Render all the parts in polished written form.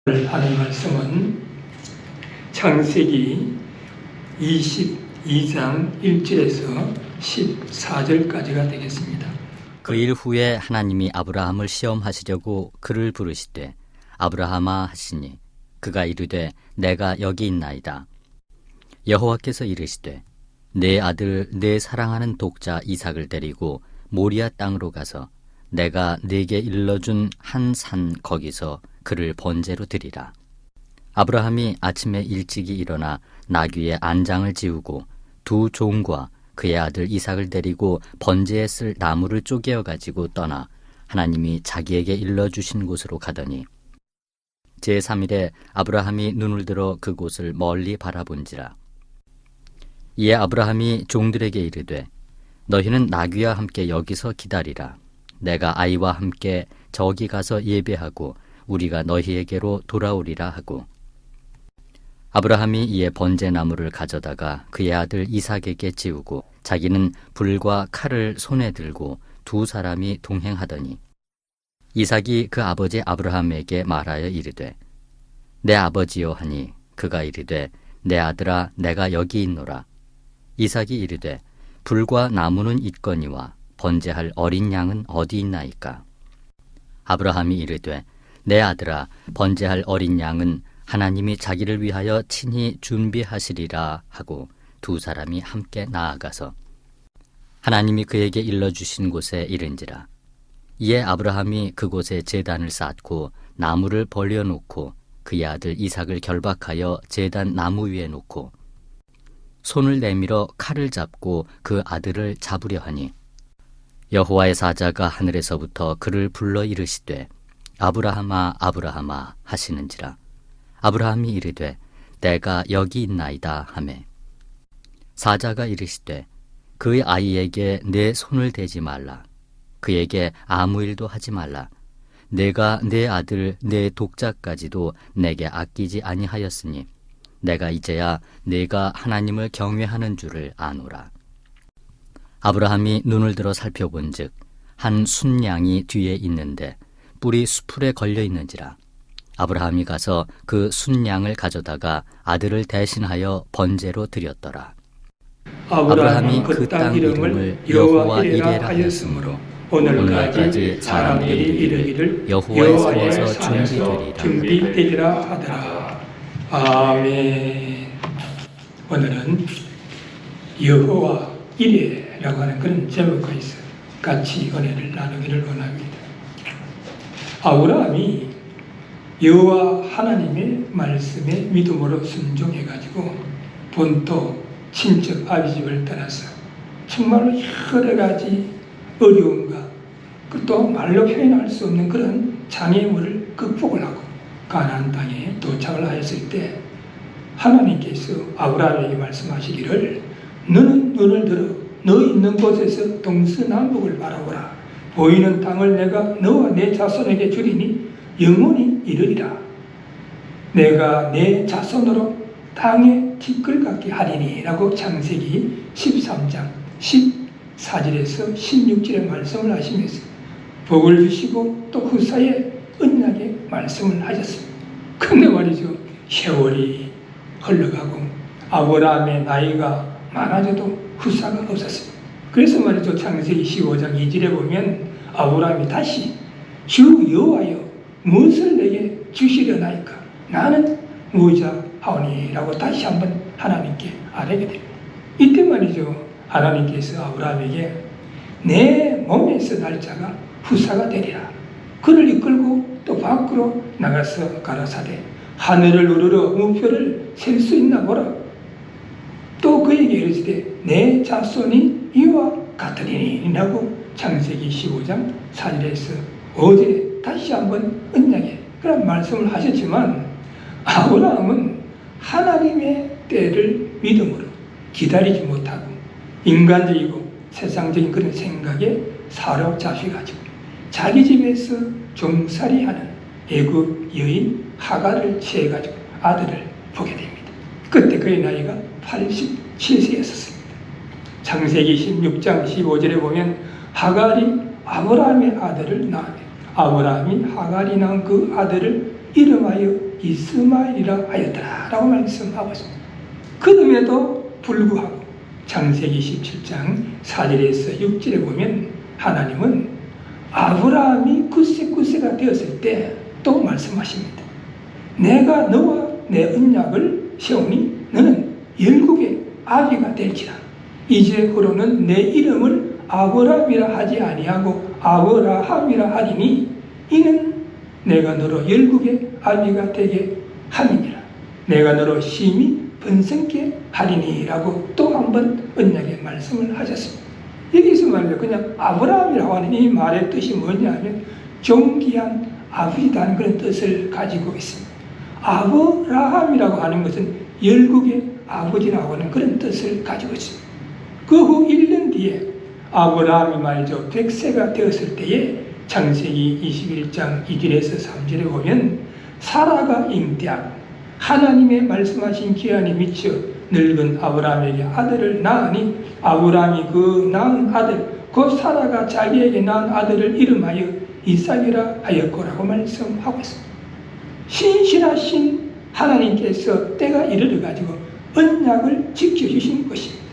하는 말씀은 창세기 22장 1절에서 14절까지가 되겠습니다. 그 일 후에 하나님이 아브라함을 시험하시려고 그를 부르시되 아브라함아 하시니 그가 이르되 내가 여기 있나이다. 여호와께서 이르시되 내 아들 내 사랑하는 독자 이삭을 데리고 모리아 땅으로 가서 내가 네게 일러준 한 산 거기서 그를 번제로 드리라. 아브라함이 아침에 일찍이 일어나 나귀의 안장을 지우고 두 종과 그의 아들 이삭을 데리고 번제에 쓸 나무를 쪼개어 가지고 떠나 하나님이 자기에게 일러주신 곳으로 가더니 제3일에 아브라함이 눈을 들어 그곳을 멀리 바라본지라. 이에 아브라함이 종들에게 이르되 너희는 나귀와 함께 여기서 기다리라. 내가 아이와 함께 저기 가서 예배하고 우리가 너희에게로 돌아오리라 하고, 아브라함이 이에 번제나무를 가져다가 그의 아들 이삭에게 지우고 자기는 불과 칼을 손에 들고 두 사람이 동행하더니 이삭이 그 아버지 아브라함에게 말하여 이르되 내 아버지여 하니 그가 이르되 내 아들아 내가 여기 있노라. 이삭이 이르되 불과 나무는 있거니와 번제할 어린 양은 어디 있나이까. 아브라함이 이르되 내 아들아 번제할 어린 양은 하나님이 자기를 위하여 친히 준비하시리라 하고 두 사람이 함께 나아가서 하나님이 그에게 일러주신 곳에 이른지라. 이에 아브라함이 그곳에 제단을 쌓고 나무를 벌려놓고 그의 아들 이삭을 결박하여 제단 나무 위에 놓고 손을 내밀어 칼을 잡고 그 아들을 잡으려 하니 여호와의 사자가 하늘에서부터 그를 불러 이르시되 아브라함아 아브라함아 하시는지라. 아브라함이 이르되 내가 여기 있나이다 하매 사자가 이르시되 그의 아이에게 내 손을 대지 말라. 그에게 아무 일도 하지 말라. 내가 내 아들 내 독자까지도 내게 아끼지 아니하였으니 내가 이제야 내가 하나님을 경외하는 줄을 아노라. 아브라함이 눈을 들어 살펴본즉 한 순양이 뒤에 있는데 뿔이 수풀에 걸려 있는지라. 아브라함이 가서 그 순양을 가져다가 아들을 대신하여 번제로 드렸더라. 아브라함이 그 땅 이름을 여호와 이레라 하였으므로 오늘까지 사람들이 이르기를 여호와의 산에서 준비되리라 하더라. 아멘. 오늘은 여호와 이레라고 하는 그런 제목과 있어 같이 은혜를 나누기를 원합니다. 아브라함이 여호와 하나님의 말씀에 믿음으로 순종해가지고 본토 친척 아비 집을 떠나서 정말로 여러 가지 어려움과 또 말로 표현할 수 없는 그런 장애물을 극복을 하고 가나안 땅에 도착을 하였을 때 하나님께서 아브라함에게 말씀하시기를 너는 눈을 들어 너 있는 곳에서 동서남북을 바라보라. 보이는 땅을 내가 너와 내 자손에게 주리니 영원히 이르리라. 내가 내 자손으로 땅에 티끌 같게 하리니 라고 창세기 13장 14절에서 16절의 말씀을 하시면서 복을 주시고 또 그 사이에 언약의 말씀을 하셨습니다. 근데 말이죠, 세월이 흘러가고 아브라함의 나이가 많아져도 후사가 없었습니다. 그래서 말이죠, 창세기 15장 2절에 보면 아브라함이 다시 주 여호와여 무엇을 내게 주시려나이까 나는 무자하오니라고 다시 한번 하나님께 아뢰게 됩니다. 이때 말이죠, 하나님께서 아브라함에게 내 몸에서 날 자가 후사가 되리라. 그를 이끌고 또 밖으로 나가서 가라사대 하늘을 우러러 우표를 셀 수 있나 보라. 또 그에게 이르시되 내 자손이 이와 같으리니 라고 창세기 15장 4절에서 5절에 다시 한번 언약의 그런 말씀을 하셨지만 아브라함은 하나님의 때를 믿음으로 기다리지 못하고 인간적이고 세상적인 그런 생각에 사로잡혀가지고 자기 집에서 종살이하는 애굽 여인 하갈을 취해가지고 아들을 보게 됩니다. 그때 그의 나이가 87세였습니다. 창세기 16장 15절에 보면 하갈이 아브라함의 아들을 낳으며 아브라함이 하갈이 낳은 그 아들을 이름하여 이스마엘이라 하였더라라고 말씀하고 있습니다. 그럼에도 불구하고 창세기 17장 4절에서 6절에 보면 하나님은 아브라함이 99세가 되었을 때 또 말씀하십니다. 내가 너와 내 언약을 세우니 너는 열국의 아비가 될지라. 이제부로는 내 이름을 아브라함이라 하지 아니하고 아브라함이라 하리니 이는 내가 너로 열국의 아비가 되게 함이니라. 내가 너로 심히 번성케 하리니라고 또 한 번 언약의 말씀을 하셨습니다. 여기서 말이죠. 그냥 아브라함이라고 하는 이 말의 뜻이 뭐냐면 존귀한 아버지라는 그런 뜻을 가지고 있습니다. 아브라함이라고 하는 것은 열국의 아버지라고 하는 그런 뜻을 가지고 있습니다. 그 후 1년 뒤에 아브라함이 말이죠. 100세가 되었을 때에 창세기 21장 2절에서 3절에 보면 사라가 잉태하고 하나님의 말씀하신 기한이 미쳐 늙은 아브라함에게 아들을 낳으니 아브라함이 그 낳은 아들 곧 사라가 자기에게 낳은 아들을 이름하여 이삭이라 하였고라고 말씀하고 있습니다. 신실하신 하나님께서 때가 이르러가지고 언약을 지켜주신 것입니다.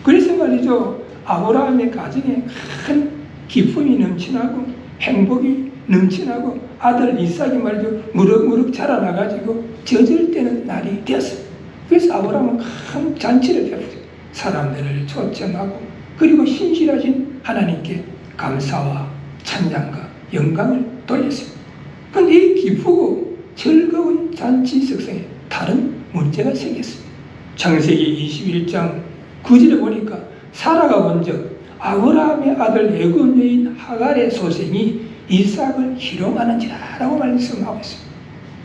그래서 말이죠. 아브라함의 가정에 큰 기쁨이 넘쳐나고 행복이 넘쳐나고 아들 이삭이 말이죠. 무럭무럭 자라나가지고 젖을 때는 날이 되었습니다. 그래서 아브라함은 큰 잔치를 베푸죠. 사람들을 초청하고 그리고 신실하신 하나님께 감사와 찬양과 영광을 돌렸습니다. 그런데 이 기쁘고 즐거운 잔치 석상에 다른 문제가 생겼습니다. 창세기 21장 9절에 보니까 사라가 먼저 아브라함의 아들 애굽 여인 하갈의 소생이 이삭을 희롱하는지라라고 말씀하고 있습니다.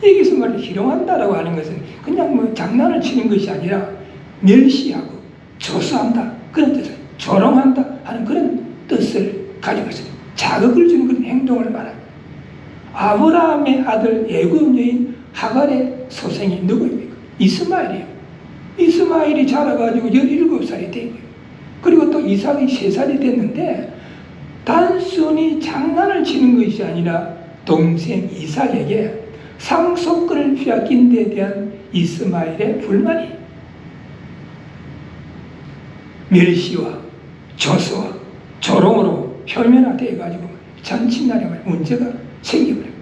여기서 말이 희롱한다라고 하는 것은 그냥 뭐 장난을 치는 것이 아니라 멸시하고 조소한다 그런 뜻을 조롱한다 하는 그런 뜻을 가지고 있습니다. 자극을 주는 그런 행동을 말합니다. 아브라함의 아들 애굽 여인 하갈의 소생이 누구입니까? 이스마엘이에요. 이스마엘이 자라가지고 17살이 된 거예요. 그리고 또 이삭이 3살이 됐는데 단순히 장난을 치는 것이 아니라 동생 이삭에게 상속권을 빼앗긴 데 대한 이스마엘의 불만이 멸시와 조소와 조롱으로 표면화되어가지고 잔칫날에 문제가 생겨버려요.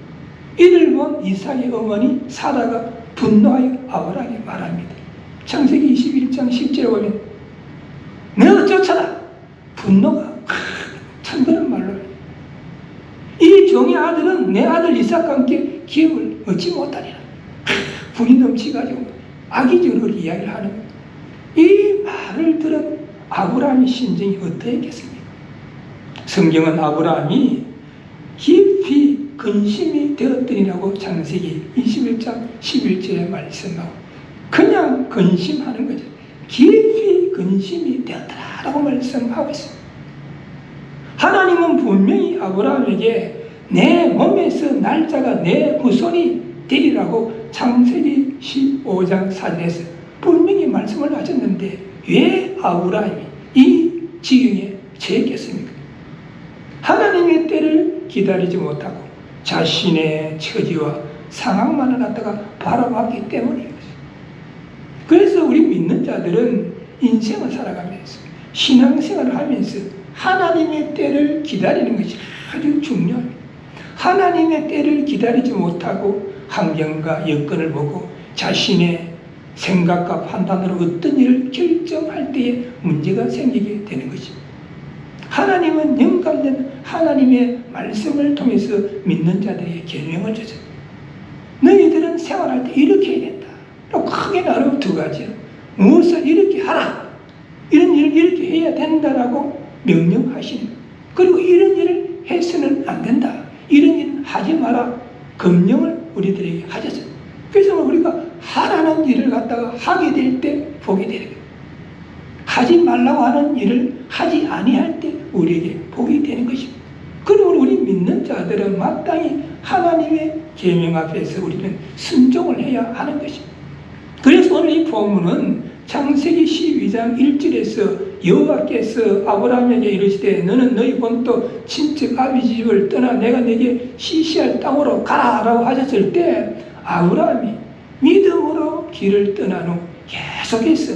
이를 본 이삭의 어머니 사라가 분노하여 아브라함에게 말합니다. 창세기 21장 10절에 보면 내가 쫓아라. 분노가 찬그런 말로 이 종의 아들은 내 아들 이삭과 함께 기업을 얻지 못하리라. 분이 넘치가지고 악의적으로 이야기를 하는 거예요. 이 말을 들은 아브라함의 심정이 어떠했겠습니까? 성경은 아브라함이 깊이 근심이 되었더니라고 창세기 21장 11절에 말씀하고 그냥 근심하는 거죠. 깊이 근심이 되었더라라고 말씀하고 있습니다. 하나님은 분명히 아브라함에게 내 몸에서 날짜가 내 후손이 되리라고 창세기 15장 4절에서 분명히 말씀을 하셨는데 왜 아브라함이 이 지경에 처했겠습니까? 하나님의 때를 기다리지 못하고 자신의 처지와 상황만을 갖다가 바라봤기 때문인 것입니다. 그래서 우리 믿는 자들은 인생을 살아가면서 신앙생활을 하면서 하나님의 때를 기다리는 것이 아주 중요합니다. 하나님의 때를 기다리지 못하고 환경과 여건을 보고 자신의 생각과 판단으로 어떤 일을 결정할 때에 문제가 생기게 되는 것입니다. 하나님은 영감된 하나님의 말씀을 통해서 믿는 자들에게 계명을 주죠. 너희들은 생활할 때 이렇게 해야 된다. 크게 나누면 두 가지요. 무엇을 이렇게 하라. 이런 일을 이렇게 해야 된다라고 명령하시는. 그리고 이런 일을 해서는 안 된다. 이런 일은 하지 마라. 금령을 우리들에게 하셨어요. 그래서 우리가 하라는 일을 갖다가 하게 될 때 복이 되는 거예요. 하지 말라고 하는 일을 하지 아니할 때 우리에게 복이 되는 것입니다. 그러므로 우리 믿는 자들은 마땅히 하나님의 계명 앞에서 우리는 순종을 해야 하는 것입니다. 그래서 오늘 이 본문은 창세기 12장 1절에서 여호와께서 아브라함에게 이르시되 너는 너희 본토 친척 아비지 집을 떠나 내가 네게 시시할 땅으로 가라라고 하셨을 때 아브라함이 믿음으로 길을 떠난 후 계속해서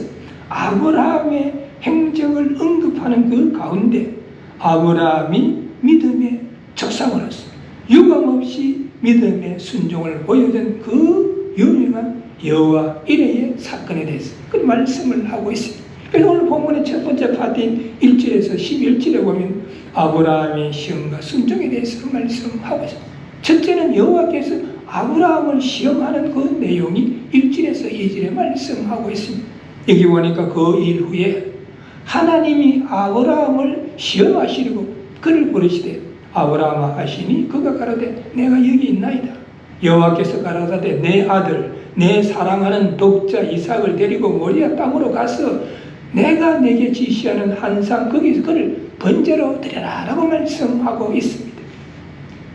아브라함의 행적을 언급하는 그 가운데 아브라함이 믿음의 조상으로서 유감없이 믿음의 순종을 보여준 그 유명한 여호와 이레의 사건에 대해서 그 말씀을 하고 있습니다. 그래서 오늘 본문의 첫 번째 파트인 1절에서 11절에 보면 아브라함의 시험과 순종에 대해서 말씀하고 있습니다. 첫째는 여호와께서 아브라함을 시험하는 그 내용이 1절에서 2절에 말씀하고 있습니다. 여기 보니까 그 일 후에 하나님이 아브라함을 시험하시려고 그를 부르시되 아브라함아 하시니 그가 가로되 내가 여기 있나이다. 여호와께서 가라사대 내 아들 내 사랑하는 독자 이삭을 데리고 모리아 땅으로 가서 내가 내게 지시하는 한상 거기서 그를 번제로 드려라 라고 말씀하고 있습니다.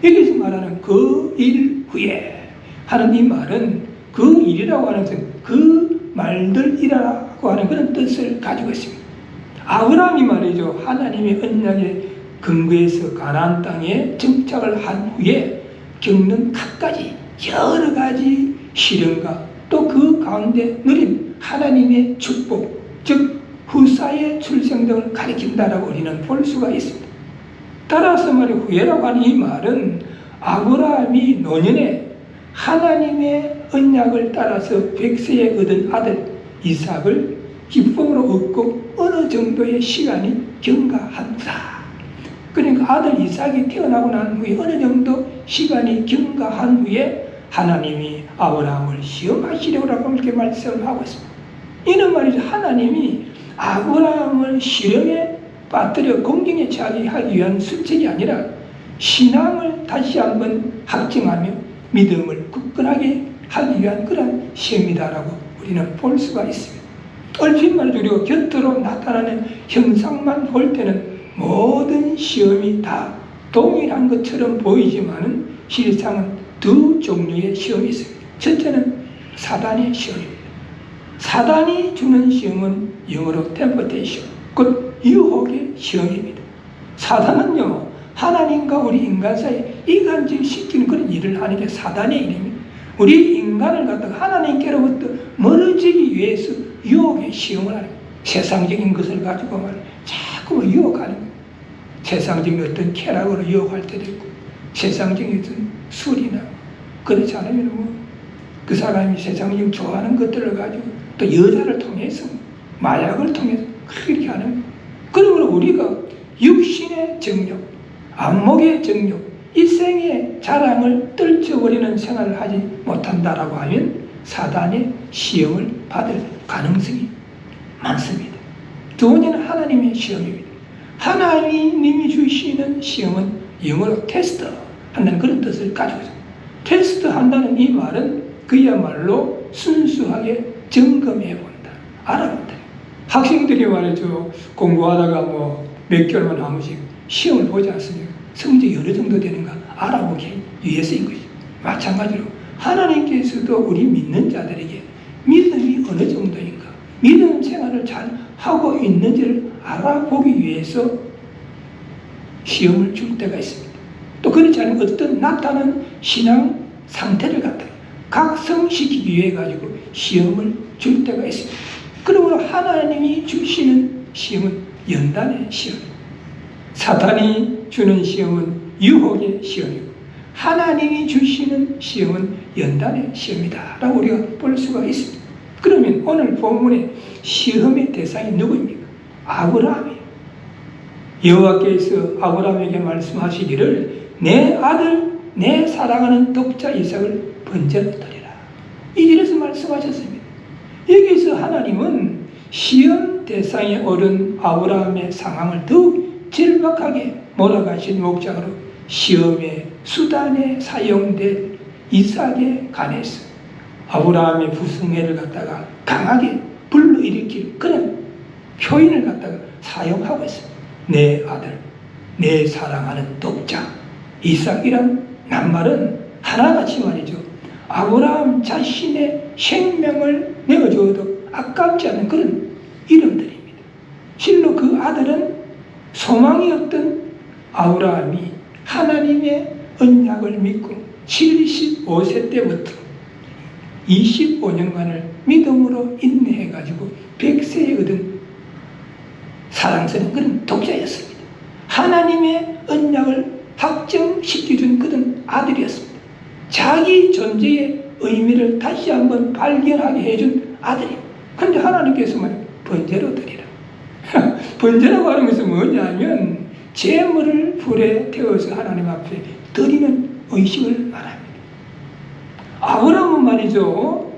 여기서 말하는 그 일 후에 하는 이 말은 그 일이라고 하는 것은 그 말들이라고 하는 그런 뜻을 가지고 있습니다. 아브라함이 말이죠. 하나님의 언약의 근거에서 가나안 땅에 정착을 한 후에 겪는 갖가지 여러 가지 시련과 또 그 가운데 누린 하나님의 축복, 즉 후사의 출생 등을 가리킨다라고 우리는 볼 수가 있습니다. 따라서 말이 후회라고 하는 이 말은 아브라함이 노년에 하나님의 언약을 따라서 100세에 얻은 아들 이삭을 기쁨으로 얻고 어느 정도의 시간이 경과한다. 그러니까 아들 이삭이 태어나고 난 후에 어느 정도 시간이 경과한 후에 하나님이 아브라함을 시험하시려고 이렇게 말씀하고 있습니다. 이는 말이죠. 하나님이 아브라함을 시험에 빠뜨려 공경에 처하게 하기 위한 수책이 아니라 신앙을 다시 한번 확증하며 믿음을 굳건하게 하기 위한 그런 시험이다라고 우리는 볼 수가 있습니다. 얼핏 말해서 우리가 곁으로 나타나는 형상만 볼 때는 모든 시험이 다 동일한 것처럼 보이지만은 실상은 두 종류의 시험이 있습니다. 첫째는 사단의 시험입니다. 사단이 주는 시험은 영어로 템퍼테이션, 곧 유혹의 시험입니다. 사단은요, 하나님과 우리 인간 사이에 이간질 시키는 그런 일을 하는 게 사단의 일입니다. 우리 인간을 갖다가 하나님께로부터 멀어지기 위해서 유혹의 시험을 하는 거예요. 세상적인 것을 가지고 자꾸 유혹하는 거예요. 세상적인 어떤 쾌락으로 유혹할 때도 있고, 세상적인 어떤 술이나 그렇지 않으면 그 사람이 세상적인 좋아하는 것들을 가지고 또 여자를 통해서 마약을 통해서 그렇게 하는 거예요. 그러므로 우리가 육신의 정욕, 안목의 정욕, 일생의 자랑을 떨쳐버리는 생활을 하지 못한다라고 하면 사단의 시험을 받을 가능성이 많습니다. 두 번째는 하나님의 시험입니다. 하나님이 주시는 시험은 영어로 테스트 한다는 그런 뜻을 가지고 있습니다. 테스트 한다는 이 말은 그야말로 순수하게 점검해 본다, 알아본다. 학생들이 말이죠. 공부하다가 몇 개월만 한 번씩 시험을 보지 않습니까? 성적이 어느 정도 되는가 알아보기 위해서인 것이죠. 마찬가지로 하나님께서도 우리 믿는 자들에게 믿음이 어느 정도인가, 믿음 생활을 잘 하고 있는지를 알아보기 위해서 시험을 줄 때가 있습니다. 또 그렇지 않으면 어떤 나타난 신앙 상태를 갖다가 각성시키기 위해 가지고 시험을 줄 때가 있습니다. 그러므로 하나님이 주시는 시험은 연단의 시험입니다. 사탄이 주는 시험은 유혹의 시험이고 하나님이 주시는 시험은 연단의 시험이다 라고 우리가 볼 수가 있습니다. 그러면 오늘 본문의 시험의 대상이 누구입니까? 아브라함이에요. 여호와께서 아브라함에게 말씀하시기를 내 아들 내 사랑하는 독자 이삭을 번제로 드리라. 이 길에서 말씀하셨습니다. 여기서 하나님은 시험 대상에 오른 아브라함의 상황을 더욱 절박하게 몰아가신 목적으로 시험의 수단에 사용된 이삭에 관해서 아브라함의 부승회를 갖다가 강하게 불러일으킬 그런 표현을 갖다가 사용하고 있습니다. 내 아들, 내 사랑하는 독자 이삭이란 낱말은 하나같이 말이죠. 아브라함 자신의 생명을 내어주어도 아깝지 않은 그런 이름들입니다. 실로 그 아들은 소망이 없던 아브라함이 하나님의 언약을 믿고 75세 때부터 25년간을 믿음으로 인내해가지고 100세에 얻은 사랑스러운 그런 독자였습니다. 하나님의 언약을 확정시켜준 그런 아들이었습니다. 자기 존재의 의미를 다시 한번 발견하게 해준 아들입니다. 그런데 하나님께서 번제로 드리라. 번제라고 하는 것은 뭐냐면 제물을 불에 태워서 하나님 앞에 드리는 의식을 말합니다. 아브라함은 말이죠,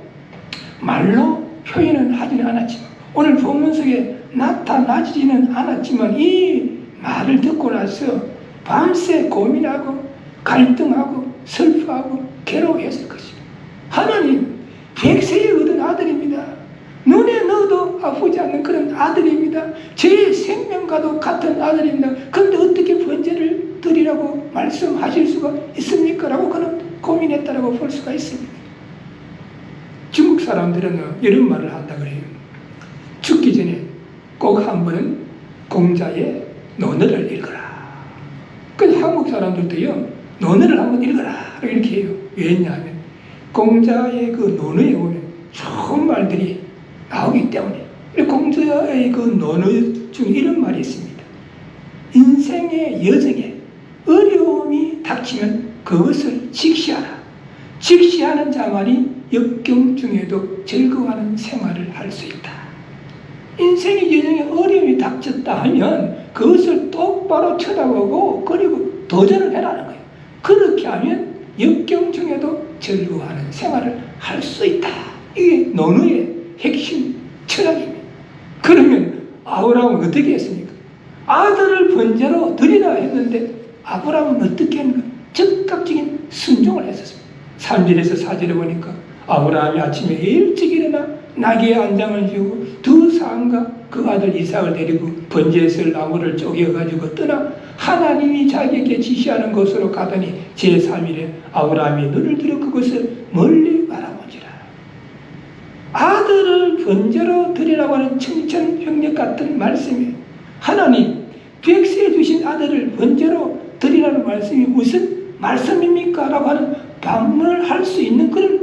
말로 표현은 하지는 않았지만, 오늘 본문 속에 나타나지는 않았지만 이 말을 듣고 나서 밤새 고민하고 갈등하고 슬퍼하고 괴로워했을 것입니다. 하나님, 100세에 얻은 아들입니다. 눈에 넣어도 아프지 않는 그런 아들입니다. 제 생명과도 같은 아들입니다. 그런데 어떻게 번제를 드리라고 말씀하실 수가 있습니까? 라고 그는 고민했다라고 볼 수가 있습니다. 중국 사람들은 이런 말을 한다 그래요. 죽기 전에 꼭 한 번은 공자의 논어를 읽어라. 그 한국 사람들도요, 논어를 한번 읽어라 이렇게 해요. 왜냐하면 공자의 그 논어에 보면 좋은 말들이 나오기 때문에. 공자의 그 논어 중에 이런 말이 있습니다. 인생의 여정에 어려움이 닥치면 그것을 직시하라. 직시하는 자만이 역경 중에도 즐거워하는 생활을 할 수 있다. 인생의 여정에 어려움이 닥쳤다 하면 그것을 똑바로 쳐다보고 그리고 도전을 해라는 거예요. 그렇게 하면 역경 중에도 즐거워하는 생활을 할 수 있다. 이게 논어의 핵심 철학입니다. 그러면 아브라함은 어떻게 했습니까? 아들을 번제로 드리라 했는데 아브라함은 어떻게 했는가? 즉각적인 순종을 했었습니다. 3절에서 4절에 보니까 아브라함이 아침에 일찍 일어나 나귀의 안장을 지우고 두 사람과 그 아들 이삭을 데리고 번제에 쓸 나무를 쪼개가지고 떠나 하나님이 자기에게 지시하는 곳으로 가더니 제3일에 아브라함이 눈을 들어 그것을 멀리 바라보니라. 아들을 번제로 드리라고 하는 청천벽력 같은 말씀이, 하나님 100세에 주신 아들을 번제로 드리라는 말씀이 무슨 말씀입니까? 라고 하는 반문을 할 수 있는 그런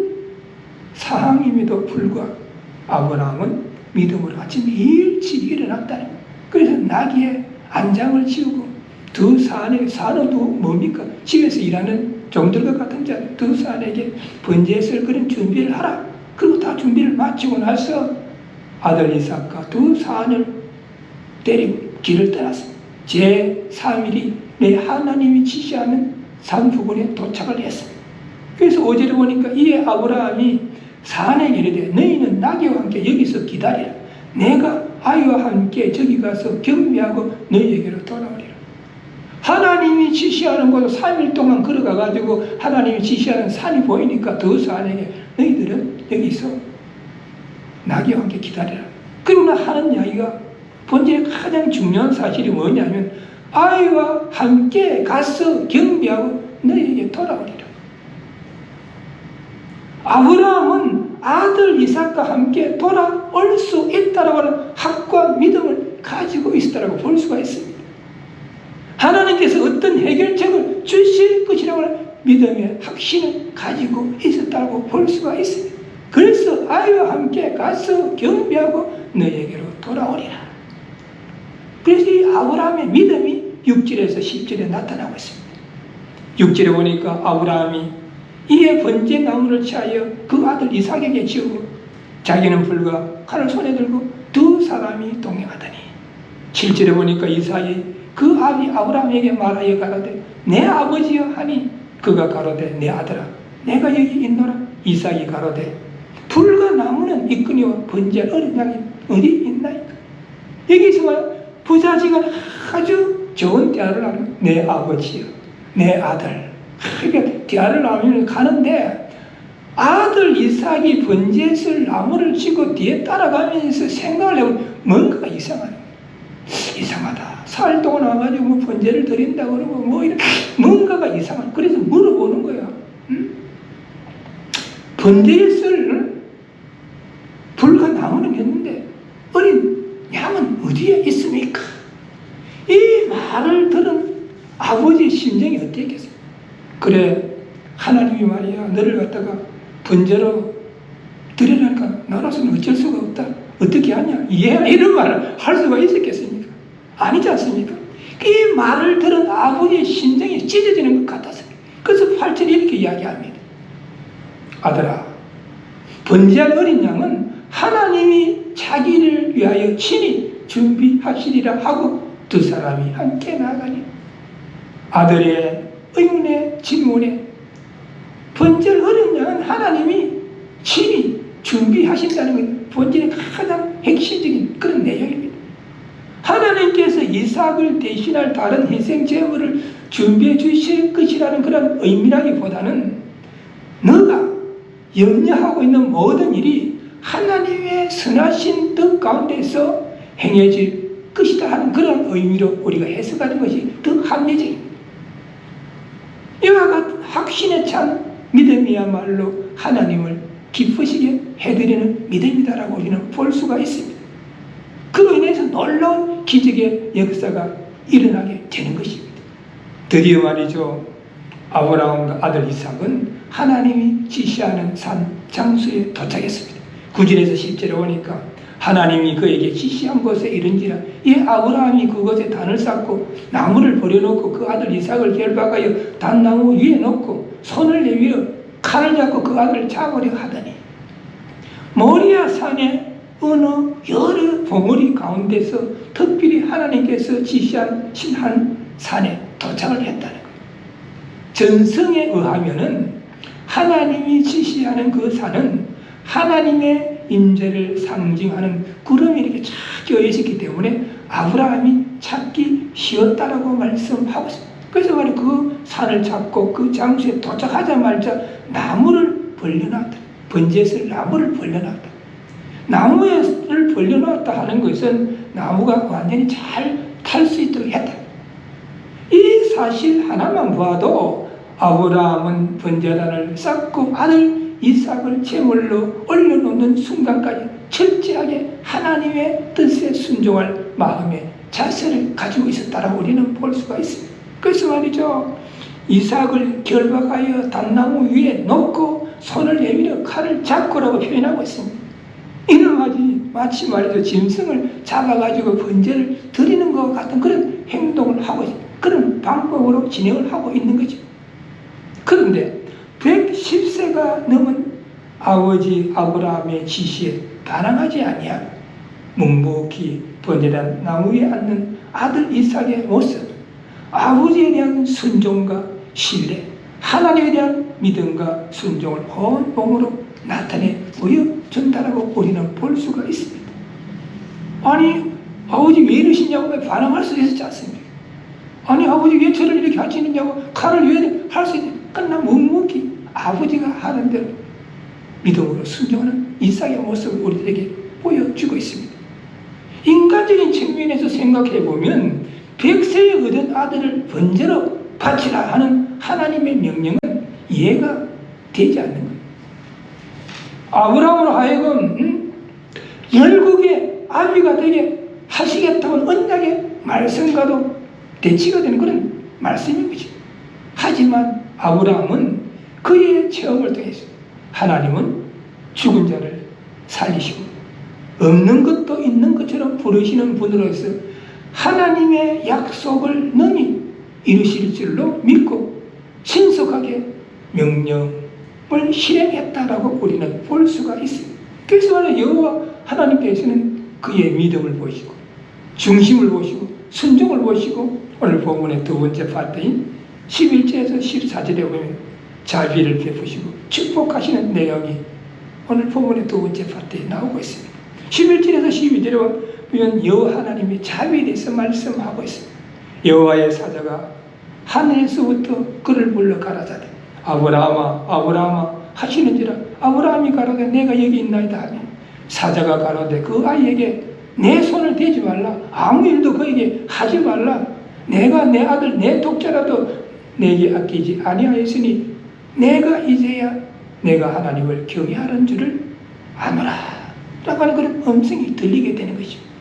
상황임에도 불구하고 아브라함은 믿음으로 아침에 일찍 일어났다니. 그래서 나귀의 안장을 지우고 두 사안에게, 사안은 뭡니까? 집에서 일하는 종들과 같은 자, 두 사안에게 번제에 쓸 그런 준비를 하라. 그리고 다 준비를 마치고 나서 아들 이삭과 두 사안을 데리고 길을 떠났습니다. 제3일이 내 하나님이 지시하는 산 부근에 도착을 했습니다. 그래서 5절에 보니까 이에 아브라함이 사안에게 이르되 너희는 나귀와 함께 여기서 기다리라. 내가 아이와 함께 저기 가서 경배하고 너희에게로 돌아오리라. 하나님이 지시하는 곳을 3일 동안 걸어가가지고 하나님이 지시하는 산이 보이니까 두 사안에게 너희들은 여기서 나귀와 함께 기다리라. 그러나 하는 이야기가 본질의 가장 중요한 사실이 뭐냐면 아이와 함께 가서 경배하고 너희에게 돌아오리라. 아브라함은 아들 이삭과 함께 돌아올 수 있다라고 하는 확고한 믿음을 가지고 있었다고 볼 수가 있습니다. 하나님께서 어떤 해결책을 주실 것이라고 하는 믿음의 확신을 가지고 있었다고 볼 수가 있습니다. 그래서 아이와 함께 가서 경배하고 너에게로 돌아오리라. 그래서 이 아브라함의 믿음이 6절에서 10절에 나타나고 있습니다. 6절에 보니까 아브라함이 이에 번제 나무를 취하여 그 아들 이삭에게 지우고 자기는 불과 칼을 손에 들고 두 사람이 동행하더니 7절에 보니까 이삭이 그 아비 아브라함에게 말하여 가로되 내 아버지여 하니 그가 가로되 내 아들아 내가 여기 있노라. 이삭이 가로되 불과 나무는 있거니와 번제할 어린 양이 어디 있나이까. 여기서 부자지간 아주 좋은 대화를 나누는 내 아버지여 내 아들. 그러니까 대화를 나누면 가는데 아들 이삭이 번제에 쓸 나무를 쥐고 뒤에 따라가면서 생각을 해보면 뭔가가 이상하다. 사흘 동안 와가지고 뭐 번제를 드린다고 그러고 뭐 이런 뭔가가 이상하다. 그래서 물어보는 거야. 번제에 쓸 불과 나무는 있는데 어린 양은 어디에 있습니까? 이 말을 들은 아버지의 심정이 어땠겠어요? 그래 하나님이 말이야 너를 갖다가 번제로 너로서는 어쩔 수가 없다. 어떻게 하냐? 이해해라. 이런 말을 할 수가 있었겠습니까? 아니지 않습니까? 이 말을 들은 아버지의 심정이 찢어지는 것 같았습니다. 그래서 8절에 이렇게 이야기합니다. 아들아, 번제할 어린 양은 하나님이 자기를 위하여 친히 준비하시리라 하고 두 사람이 함께 나가니, 아들의 의문의 질문에 번제할 어린 양은 하나님이 친히 준비하신다는 것, 본질의 가장 핵심적인 그런 내용입니다. 하나님께서 이삭을 대신할 다른 희생 제물을 준비해 주실 것이라는 그런 의미라기보다는 너가 염려하고 있는 모든 일이 하나님의 선하신 뜻 가운데서 행해질 것이다 하는 그런 의미로 우리가 해석하는 것이 더 합리적입니다. 이와 같은 확신에 찬 믿음이야말로 하나님을 기쁘시게 해드리는 믿음이다라고 우리는 볼 수가 있습니다. 그로 인해서 놀라운 기적의 역사가 일어나게 되는 것입니다. 드디어 말이죠, 아브라함과 아들 이삭은 하나님이 지시하는 산 장소에 도착했습니다. 9절에서 10절에 오니까 하나님이 그에게 지시한 곳에 이른지라, 이 아브라함이 그곳에 단을 쌓고 나무를 버려놓고 그 아들 이삭을 결박하여 단나무 위에 놓고 손을 내밀어 칼을 잡고 그 아들을 잡으려 하더니 모리아 산에 어느 여러 봉우리 가운데서 특별히 하나님께서 지시한 한 산에 도착을 했다는 거예요. 전성에 의하면은 하나님이 지시하는 그 산은 하나님의 임재를 상징하는 구름이 이렇게 쫙 끼어 있었기 때문에 아브라함이 찾기 쉬웠다라고 말씀하고 있습니다. 그래서 말이 그 산을 찾고 그 장소에 도착하자마자 나무를 벌려놨다. 번제에서 나무를 벌려놨다. 나무를 벌려놨다 하는 것은 나무가 완전히 잘 탈 수 있도록 했다. 이 사실 하나만 봐도 아브라함은 번제단을 쌓고 아들 이삭을 제물로 올려놓는 순간까지 철저하게 하나님의 뜻에 순종할 마음의 자세를 가지고 있었다라고 우리는 볼 수가 있습니다. 그래서 말이죠, 이삭을 결박하여 단나무 위에 놓고 손을 내밀어 칼을 잡고라고 표현하고 있습니다. 이는 마치 말이죠, 짐승을 잡아가지고 번제를 드리는 것 같은 그런 행동을 하고 있습니다. 그런 방법으로 진행을 하고 있는 거죠. 그런데 110세가 넘은 아버지 아브라함의 지시에 반항하지 아니하고 묵묵히 번제단 나무 위에 앉는 아들 이삭의 모습, 아버지에 대한 순종과 신뢰, 하나님에 대한 믿음과 순종을 온 몸으로 나타내 보여준다라고 우리는 볼 수가 있습니다. 아니, 아버지 왜 이러시냐고 반항할 수 있었지 않습니까? 아니, 아버지 왜 저를 이렇게 하시느냐고, 칼을 왜 할 수 있느냐, 끝나 묵묵히 아버지가 하는 대로 믿음으로 순종하는 이삭의 모습을 우리들에게 보여주고 있습니다. 인간적인 측면에서 생각해 보면 100세에 얻은 아들을 번제로 바치라 하는 하나님의 명령은 이해가 되지 않는 거예요. 아브라함으로 하여금 열국의 아비가 되게 하시겠다고 언약의 말씀과도 대치가 되는 그런 말씀인 거죠. 하지만 아브라함은 그의 체험을 통해서 하나님은 죽은 자를 살리시고 없는 것도 있는 것처럼 부르시는 분으로서 하나님의 약속을 능히 이루실 줄로 믿고 신속하게 명령을 실행했다라고 우리는 볼 수가 있습니다. 그래서 말해 여호와 하나님께서는 그의 믿음을 보시고 중심을 보시고 순종을 보시고 오늘 본문의 두 번째 파트인 11절에서 14절에 보면 자비를 베푸시고 축복하시는 내용이 오늘 본문의 두 번째 파트에 나오고 있습니다. 11절에서 12절에 보면 여호와 하나님이 자비에 대해서 말씀하고 있습니다. 여호와의 사자가 하늘에서부터 그를 불러 가라사대 아브라함아 아브라함아 하시는지라 아브라함이 가라되 내가 여기 있나이다 하니 사자가 가라되 그 아이에게 내 손을 대지 말라 아무 일도 그에게 하지 말라 내가 내 아들 내 독자라도 내게 아끼지 아니하였으니 내가 이제야 내가 하나님을 경외하는 줄을 아노라 라고 하는 그런 음성이 들리게 되는 것입니다.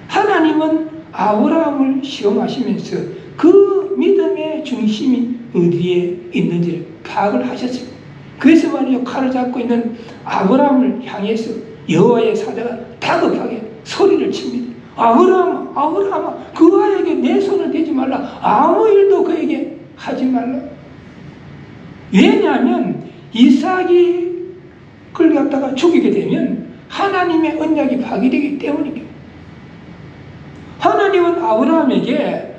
하나님은 아브라함을 시험하시면서 그 믿음의 중심이 어디에 있는지를 파악을 하셨습니다. 그래서 말이요, 칼을 잡고 있는 아브라함을 향해서 여호와의 사자가 다급하게 소리를 칩니다. 아브라함아, 아브라함아, 그 아이에게 내 손을 대지 말라. 아무 일도 그에게 하지 말라. 왜냐하면 이삭이 그걸 갖다가 죽이게 되면 하나님의 언약이 파괴되기 때문입니다. 하나님은 아브라함에게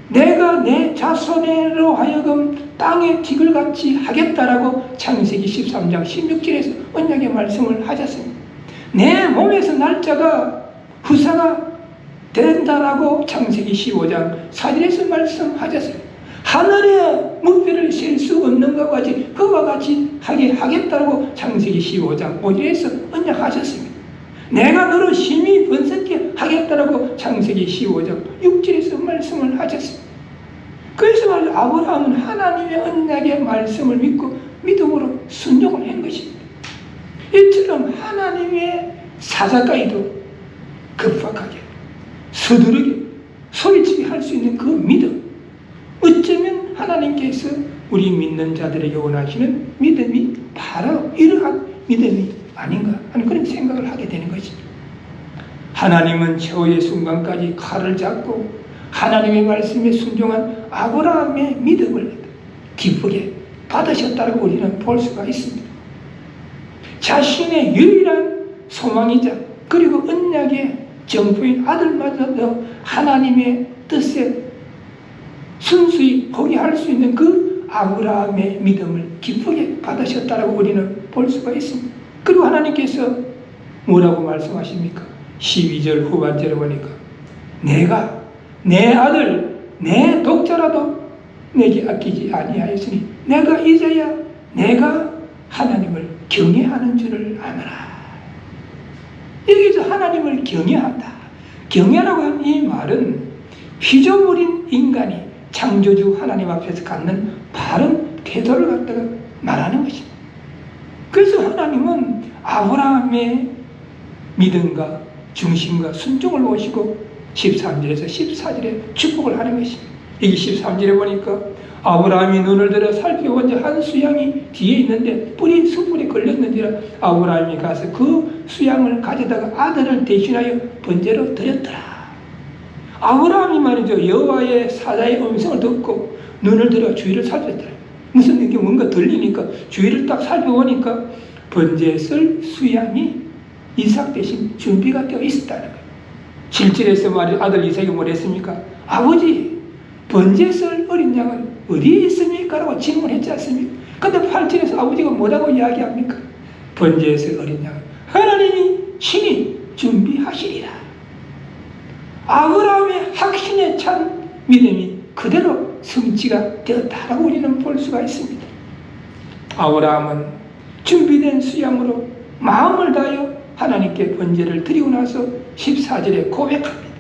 내가 내 자손으로 하여금 땅의 틱을 같이 하겠다라고 창세기 13장 16절에서 언약의 말씀을 하셨습니다. 내 몸에서 날짜가 후사가 된다라고 창세기 15장 4절에서 말씀하셨습니다. 하늘의 무뼈를 셀 수 없는 것과 같이 그와 같이 하게 하겠다고 창세기 15장 5절에서 언약하셨습니다. 내가 너를 심히 번성케 하겠다라고 창세기 15장 6절에서 말씀을 하셨습니다. 그래서 말이죠, 아브라함은 하나님의 언약의 말씀을 믿고 믿음으로 순종을 한 것입니다. 이처럼 하나님의 사자까지도 급박하게 서두르게 소리치게 할 수 있는 그 믿음, 어쩌면 하나님께서 우리 믿는 자들에게 원하시는 믿음이 바로 이러한 믿음이 아닌가 하는 그런 생각을 하게 되는 것입니다. 하나님은 최후의 순간까지 칼을 잡고 하나님의 말씀에 순종한 아브라함의 믿음을 기쁘게 받으셨다고 우리는 볼 수가 있습니다. 자신의 유일한 소망이자 그리고 언약의 정포인 아들마저도 하나님의 뜻에 순수히 포기할 수 있는 그 아브라함의 믿음을 기쁘게 받으셨다고 우리는 볼 수가 있습니다. 그리고 하나님께서 뭐라고 말씀하십니까? 12절 후반절에 보니까 내가 내 아들 내 독자라도 내게 아끼지 아니하였으니 내가 이제야 내가 하나님을 경외하는 줄을 아노라. 여기서 하나님을 경외한다. 경외라고 하는 이 말은 피조물인 인간이 창조주 하나님 앞에서 갖는 바른 태도를 갖다가 말하는 것입니다. 그래서 하나님은 아브라함의 믿음과 중심과 순종을 보시고 13절에서 14절에 축복을 하는 것입니다. 여기 13절에 보니까 아브라함이 눈을 들어 살펴본 한 수양이 뒤에 있는데 뿔이 숯불에 걸렸는지라 아브라함이 가서 그 수양을 가져다가 아들을 대신하여 번제로 드렸더라. 아브라함이 말이죠, 여호와의 사자의 음성을 듣고 눈을 들어 주위를 살폈더라. 무슨 이게 뭔가 들리니까 주위를 딱 살펴보니까 번제에 쓸 수양이 이삭 대신 준비가 되어 있었다는 거예요. 7절에서 말이죠, 아들 이삭이 뭐랬습니까? 아버지, 번제에 쓸 어린 양은 어디에 있습니까? 라고 질문했지 않습니까? 근데 8절에서 아버지가 뭐라고 이야기합니까? 번제에 쓸 어린 양은 하나님이 친히 준비하시리라. 아브라함의 확신에 찬 믿음이 그대로 성취가 되었다라고 우리는 볼 수가 있습니다. 아브라함은 준비된 수양으로 마음을 다하여 하나님께 번제를 드리고 나서 14절에 고백합니다.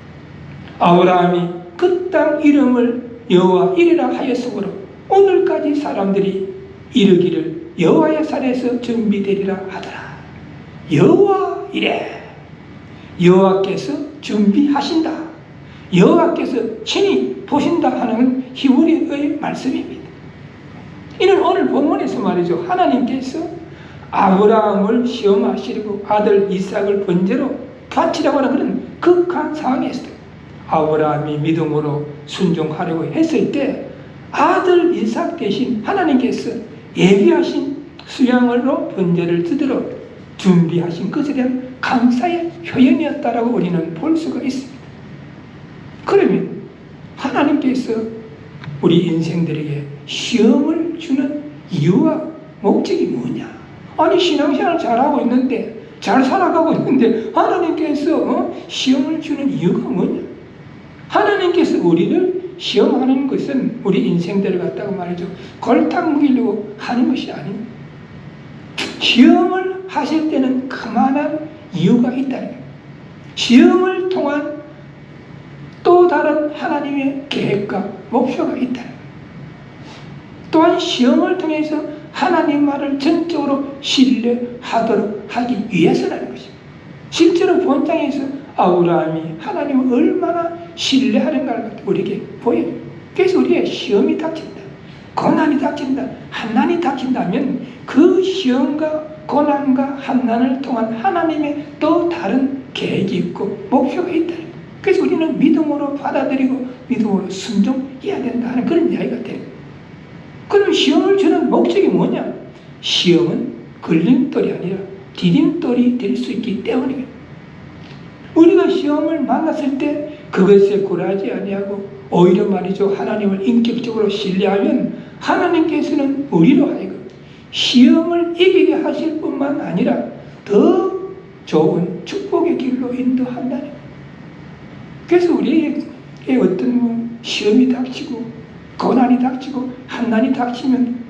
아브라함이 그 땅 이름을 여호와 이레라 하였으므로 오늘까지 사람들이 이르기를 여호와의 산에서 준비되리라 하더라. 여호와 이레, 여호와께서 준비하신다, 여호와께서 친히 보신다 하는 히브리어의 말씀입니다. 이는 오늘 본문에서 말이죠, 하나님께서 아브라함을 시험하시려고 아들 이삭을 번제로 바치라고 하는 그런 극한 상황에서도 아브라함이 믿음으로 순종하려고 했을 때 아들 이삭 대신 하나님께서 예비하신 수양으로 번제를 드리도록 준비하신 것에 대한 감사의 표현이었다라고 우리는 볼 수가 있습니다. 그러면 하나님께서 우리 인생들에게 시험을 주는 이유와 목적이 뭐냐? 아니, 신앙생활 잘하고 있는데, 잘 살아가고 있는데 하나님께서 시험을 주는 이유가 뭐냐? 하나님께서 우리를 시험하는 것은 우리 인생들을 갖다가 말이죠, 골탕 먹이려고 하는 것이 아닙니다. 시험을 하실 때는 그만한 이유가 있다는 거예요. 시험을 통한 또 다른 하나님의 계획과 목표가 있다는 거예요. 또한 시험을 통해서 하나님 말을 전적으로 신뢰하도록 하기 위해서라는 것입니다. 실제로 본장에서 아브라함이 하나님을 얼마나 신뢰하는가를 우리에게 보여요. 그래서 우리의 시험이 닥친다. 고난이 닥친다, 환난이 닥친다면 그 시험과 고난과 환난을 통한 하나님의 또 다른 계획이 있고 목표가 있다. 그래서 우리는 믿음으로 받아들이고 믿음으로 순종해야 된다 하는 그런 이야기가 돼요. 그럼 시험을 주는 목적이 뭐냐? 시험은 걸림돌이 아니라 디딤돌이 될 수 있기 때문이에요. 우리가 시험을 만났을 때 그것에 굴하지 아니하고 오히려 말이죠, 하나님을 인격적으로 신뢰하면 하나님께서는 우리로 하여금 시험을 이기게 하실 뿐만 아니라 더 좋은 축복의 길로 인도한다는 거예요. 그래서 우리에게 어떤 시험이 닥치고 고난이 닥치고 환난이 닥치면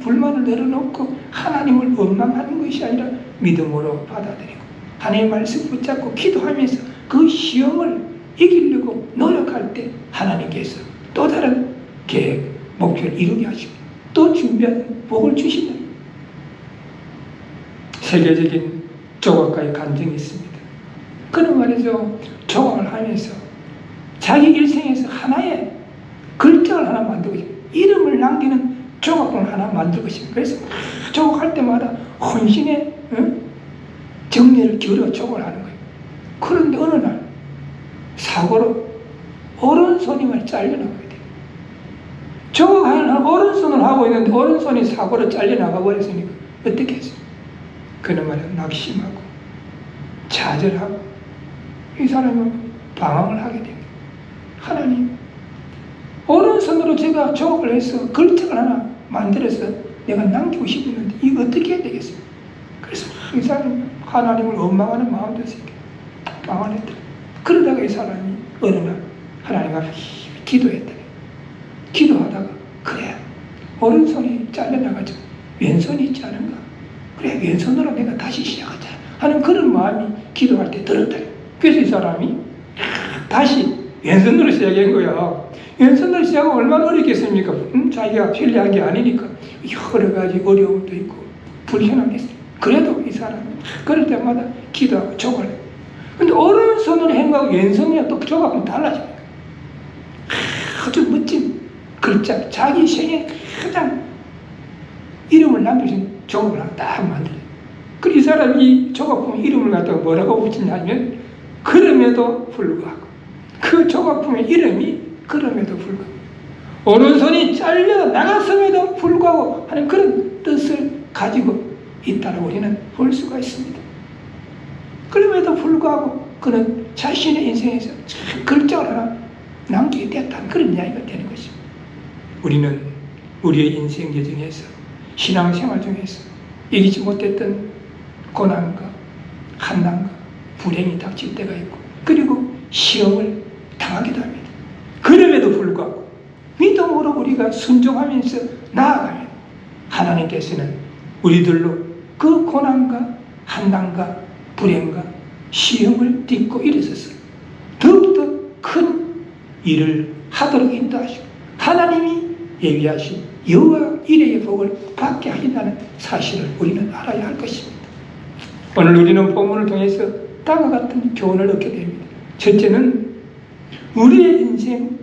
불만을 내려놓고 하나님을 원망하는 것이 아니라 믿음으로 받아들이고 하나님의 말씀 붙잡고 기도하면서 그 시험을 이기려고 노력할 때 하나님께서 또 다른 계획, 목표를 이루게 하시고 또 준비한 복을 주신다. 세계적인 조각가의 간증이 있습니다. 그는 말이죠, 조각을 하면서 자기 일생에서 하나의 글자를 하나 만들고 싶어요. 이름을 남기는 조각을 하나 만들고 싶어요. 그래서 조각할 때마다 혼신의 정리를 기울여 조각을 하는 거예요. 그런데 어느 날 사고로 오른손이 말 잘려나가게 돼요. 조각하는 오른손을 하고 있는데 오른손이 사고로 잘려나가 버렸으니까 어떻게 했어요? 그는 말이야 낙심하고 좌절하고 이 사람은 방황을 하게 됩니다. 하나님, 오른손으로 제가 조각을 해서 글자를 하나 만들어서 내가 남기고 싶었는데 이거 어떻게 해야 되겠어요? 그래서 이 사람이 하나님을 원망하는 마음도 있어요. 방황을 했다. 그러다가 이 사람이 어느 날 하나님 앞에 기도했다. 기도하다가 그래, 오른손이 잘려나가죠. 왼손이 있지 않은가? 그래, 왼손으로 내가 다시 시작하자 하는 그런 마음이 기도할 때 들었다. 그래서 이 사람이 다시 왼손으로 시작한 거야. 왼손으로 시작하면 얼마나 어렵겠습니까? 자기가 편리한 게 아니니까 여러 가지 어려움도 있고 불편하겠어요. 그래도 이 사람이 그럴 때마다 기도하고 조각을 해요. 근데 오른손으로 행하고 왼손이랑 또 조각은 달라져요. 아주 멋진 글자, 자기 생에 가장 이름을 남겨준 조각을 하나 딱 만들어요. 그리고 이 사람이 이 조각 보면 이름을 갖다가 뭐라고 붙이냐면 그럼에도 불구하고, 그 조각품의 이름이 그럼에도 불구하고, 오른손이 잘려 나갔음에도 불구하고 하는 그런 뜻을 가지고 있다고 우리는 볼 수가 있습니다. 그럼에도 불구하고 그는 자신의 인생에서 글자를 하나 남기게 됐다는 그런 이야기가 되는 것입니다. 우리는 우리의 인생 여정에서 신앙생활 중에서 이기지 못했던 고난과 환난과 불행이 닥칠 때가 있고 그리고 시험을 당하기도 합니다. 그럼에도 불구하고 믿음으로 우리가 순종하면서 나아가면 하나님께서는 우리들로 그 고난과 환난과 불행과 시험을 딛고 일어서서 더욱더 큰 일을 하도록 인도하시고 하나님이 예비하신 여호와 이레의 복을 받게 하신다는 사실을 우리는 알아야 할 것입니다. 오늘 우리는 본문을 통해서 다음과 같은 교훈을 얻게 됩니다. 첫째는 우리의 인생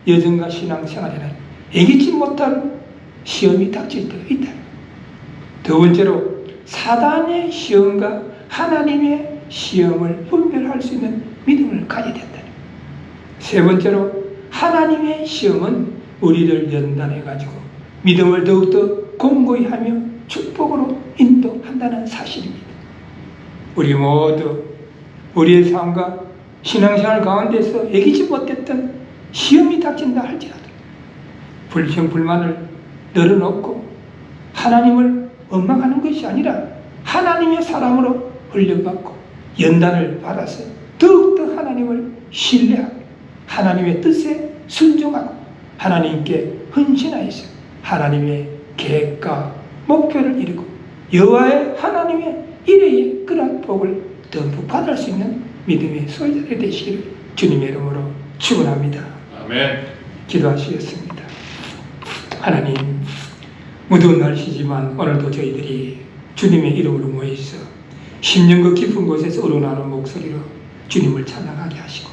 여정과 신앙생활에는 예기치 못한 시험이 닥칠 때가 있다. 두 번째로 사단의 시험과 하나님의 시험을 분별할 수 있는 믿음을 가져야 된다. 세 번째로 하나님의 시험은 우리를 연단해가지고 믿음을 더욱더 공고히 하며 축복으로 인도한다는 사실입니다. 우리 모두 우리의 삶과 신앙생활 가운데서 예기치 못했던 시험이 닥친다 할지라도 불평불만을 늘어놓고 하나님을 원망하는 것이 아니라 하나님의 사람으로 훈련받고 연단을 받아서 더욱더 하나님을 신뢰하고 하나님의 뜻에 순종하고 하나님께 헌신하여서 하나님의 계획과 목표를 이루고 여호와의 하나님의 이레의 그러한 복을 듬뿍 받을 수 있는 믿음의 소유자들이 되시기를 주님의 이름으로 축원합니다. 아멘. 기도하시겠습니다. 하나님, 무더운 날씨지만 오늘도 저희들이 주님의 이름으로 모여서 심령 그 깊은 곳에서 우러나는 목소리로 주님을 찬양하게 하시고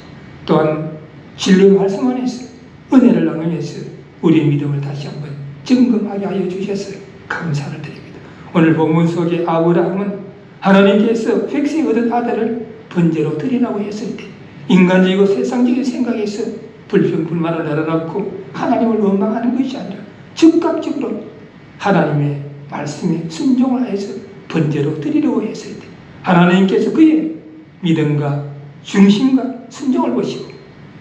또한 진리의 말씀 안에서 은혜를 나누면서 우리의 믿음을 다시 한번 증금하게 하여 주셔서 감사를 드립니다. 오늘 본문 속에 아브라함은 하나님께서 백세 얻은 아들을 번제로 드리라고 했을 때 인간적이고 세상적인 생각에서 불평불만을 내려놓고 하나님을 원망하는 것이 아니라 즉각적으로 하나님의 말씀에 순종을 하여서 번제로 드리려고 했을 때 하나님께서 그의 믿음과 중심과 순종을 보시고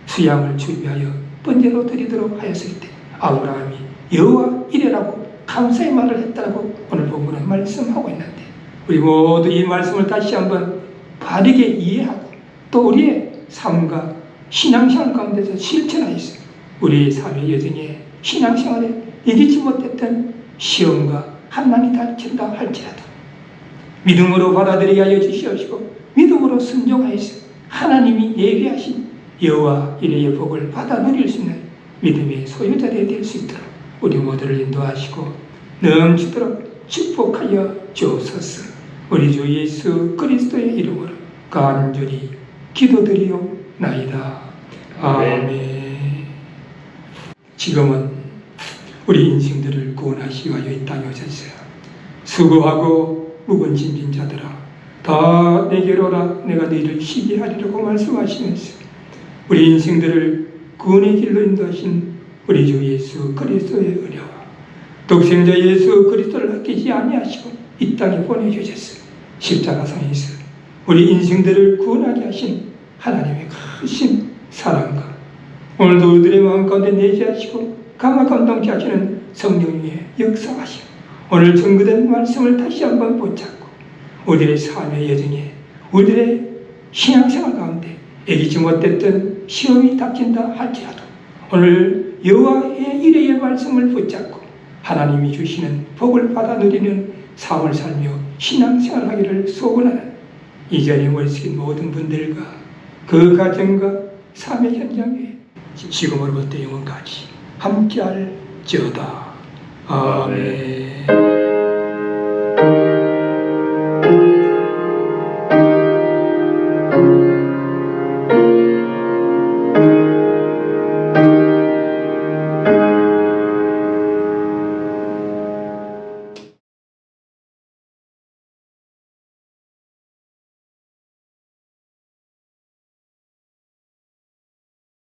수양을 준비하여 번제로 드리도록 하였을 때 아브라함이 여호와 이레라고 감사의 말을 했다고 오늘 본문은 말씀하고 있는데 우리 모두 이 말씀을 다시 한번 바르게 이해하고 또 우리의 삶과 신앙생활 가운데서 실천하여서 우리의 삶의 여정에 신앙생활에 이기지 못했던 시험과 한난이 닥친다 할지라도 믿음으로 받아들이게 하여 주시옵시고 믿음으로 순종하여서 하나님이 예비하신 여호와 이레의 복을 받아 누릴 수 있는 믿음의 소유자들이 될 수 있도록 우리 모두를 인도하시고 넘치도록 축복하여 주옵소서. 우리 주 예수 그리스도의 이름으로 간절히 기도드리옵나이다. 아멘. 지금은 우리 인생들을 구원하시기 위하여 이 땅에 오셨어요. 수고하고 무거운 짐진 자들아 다 내게로 오라 내가 너희를 쉬게 하리라고 말씀하시면서 우리 인생들을 구원의 길로 인도하신 우리 주 예수 그리스도의 은혜와 독생자 예수 그리스도를 아끼지 아니하시고 이 땅에 보내주셨어요. 십자가상에서 우리 인생들을 구원하게 하신 하나님의 크신 사랑과 오늘도 우리들의 마음 가운데 내재하시고 강화 감동케 하시는 성령님의 역사하심 오늘 증거된 말씀을 다시 한번 붙잡고 우리의 삶의 여정에 우리의 신앙생활 가운데 이기지 못했던 시험이 닥친다 할지라도 오늘 여호와의 이레의 말씀을 붙잡고 하나님이 주시는 복을 받아 누리는 삶을 살며 신앙생활하기를 소원하는 이 자리에 모이신 모든 분들과 그 가정과 삶의 현장에 지금으로부터 영원까지 함께할지어다. 아멘.